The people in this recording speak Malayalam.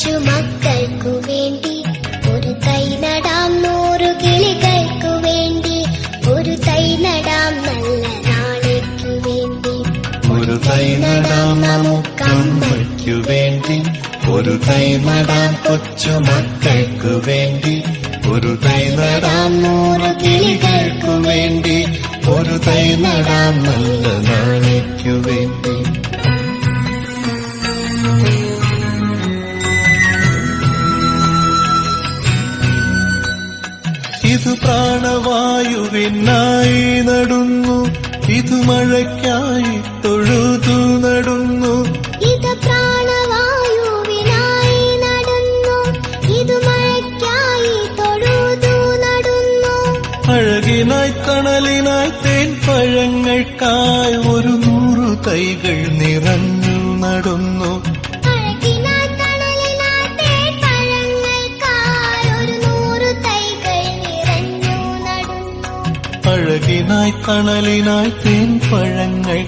കൊച്ചുമക്കൾക്കു വേണ്ടി ഒരു തൈ നടാം, 100 കിളികൾക്കു വേണ്ടി ഒരു തൈ നടാം, നല്ല നാളേക്കു വേണ്ടി ഒരു തൈ നടാം നമുക്കമ്മയ്ക്കു വേണ്ടി, ഒരു തൈ നടാം കൊച്ചുമക്കൾക്കു വേണ്ടി, ഒരു തൈ നടാം 100 കിളികൾക്കു വേണ്ടി, ഒരു തൈ നടാം, നല്ല നാളേക്കു വേണ്ടി. ഇത് പ്രാണവായുവിനായി നടുന്നു, ഇത് മഴയ്ക്കായി തൊഴുതു നടുന്നു. ഇത് പ്രാണവായുവിനായി നടുന്നു, ഇത് മഴയ്ക്കായി തൊഴുതു നടുന്നു. അഴകിനായി തണലിനായി തേൻ പഴങ്ങൾക്കായി 100 തൈകൾ നിറഞ്ഞു നടുന്നു. അഴകിനായി തണലിനായി തേൻ പഴങ്ങൾക്കായി 100 തൈകൾ നിറഞ്ഞു നടുന്നു. അഴകിനായി തണലിനായി തേൻ പഴങ്ങൾ